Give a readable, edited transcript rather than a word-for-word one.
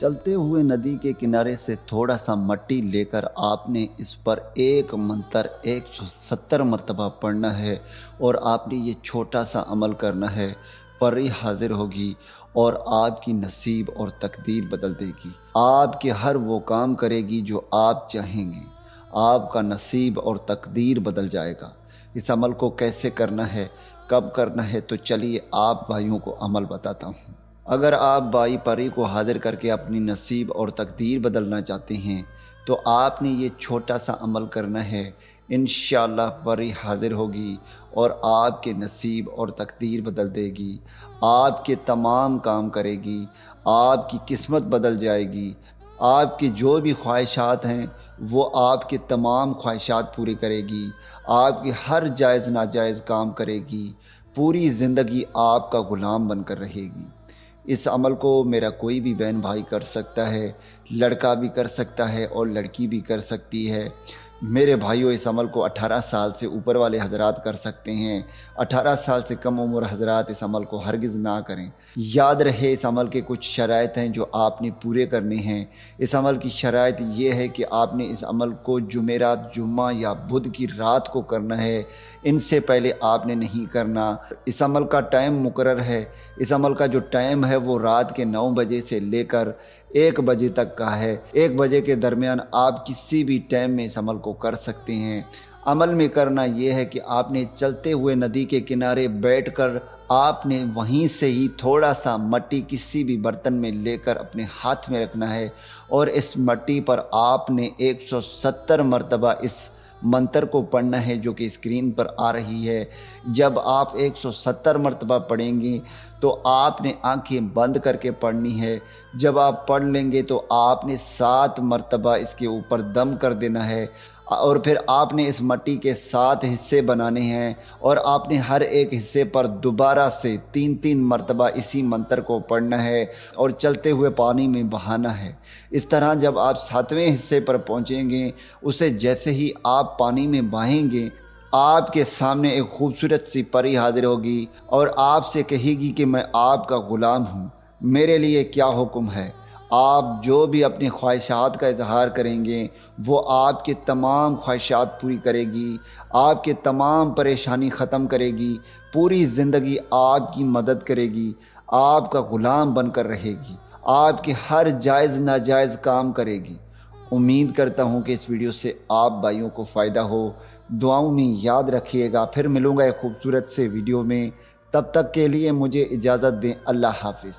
चलते हुए नदी के किनारे से थोड़ा सा मट्टी लेकर आपने इस पर एक मंत्र 170 मरतबा पढ़ना है और आपने ये छोटा सा अमल करना है। परी हाजिर होगी और आपकी नसीब और तकदीर बदल देगी। आपके हर वो काम करेगी जो आप चाहेंगे। आपका नसीब और तकदीर बदल जाएगा। इस अमल को कैसे करना है, कब करना है, तो चलिए आप भाइयों को अमल बताता हूँ। अगर आप बाई परी को हाजिर करके अपनी नसीब और तकदीर बदलना चाहते हैं तो आपने ये छोटा सा अमल करना है। इंशाअल्लाह परी हाजिर होगी और आपके नसीब और तकदीर बदल देगी। आपके तमाम काम करेगी। आपकी किस्मत बदल जाएगी। आपकी जो भी ख्वाहिशात हैं वो आपके तमाम ख्वाहिशात पूरी करेगी। आपकी हर जायज़ नाजायज़ काम करेगी। पूरी ज़िंदगी आपका ग़ुलाम बनकर रहेगी। इस अमल को मेरा कोई भी बहन भाई कर सकता है, लड़का भी कर सकता है और लड़की भी कर सकती है। मेरे भाइयों, इस अमल को 18 साल से ऊपर वाले हजरात कर सकते हैं। 18 साल से कम उम्र हजरात इस अमल को हरगिज़ ना करें। याद रहे, इस अमल के कुछ शराइत हैं जो आपने पूरे करने हैं। इस अमल की शराइत ये है कि आपने इस अमल को जुमेरात, जुम्मा या बुध की रात को करना है। इनसे पहले आपने नहीं करना। इस अमल का टाइम मुकर्रर है। इस अमल का जो टाइम है वो रात के 9 बजे से लेकर 1 बजे तक का है। 1 बजे के दरमियान आप किसी भी टाइम में इस अमल को कर सकते हैं। अमल में करना ये है कि आपने चलते हुए नदी के किनारे बैठकर आपने वहीं से ही थोड़ा सा मट्टी किसी भी बर्तन में लेकर अपने हाथ में रखना है और इस मट्टी पर आपने 170 मरतबा इस मंत्र को पढ़ना है जो कि स्क्रीन पर आ रही है। जब आप 170 मरतबा पढ़ेंगे तो आपने आंखें बंद करके पढ़नी है। जब आप पढ़ लेंगे तो आपने 7 मरतबा इसके ऊपर दम कर देना है और फिर आपने इस मट्टी के 7 हिस्से बनाने हैं और आपने हर एक हिस्से पर दोबारा से 3-3 मरतबा इसी मंत्र को पढ़ना है और चलते हुए पानी में बहाना है। इस तरह जब आप 7वें हिस्से पर पहुंचेंगे, उसे जैसे ही आप पानी में बहाएंगे, आपके सामने एक खूबसूरत सी परी हाजिर होगी और आपसे कहेगी कि मैं आपका ग़ुलाम हूँ, मेरे लिए क्या हुक्म है। आप जो भी अपनी ख्वाहिशात का इजहार करेंगे वो आपके तमाम ख्वाहिशात पूरी करेगी। आपके तमाम परेशानी ख़त्म करेगी। पूरी ज़िंदगी आपकी मदद करेगी। आपका ग़ुलाम बनकर रहेगी। आपके हर जायज़ नाजायज़ काम करेगी। उम्मीद करता हूँ कि इस वीडियो से आप भाइयों को फ़ायदा हो। दुआओं में याद रखिएगा। फिर मिलूँगा एक खूबसूरत से वीडियो में। तब तक के लिए मुझे इजाज़त दें। अल्लाह हाफ़िज़।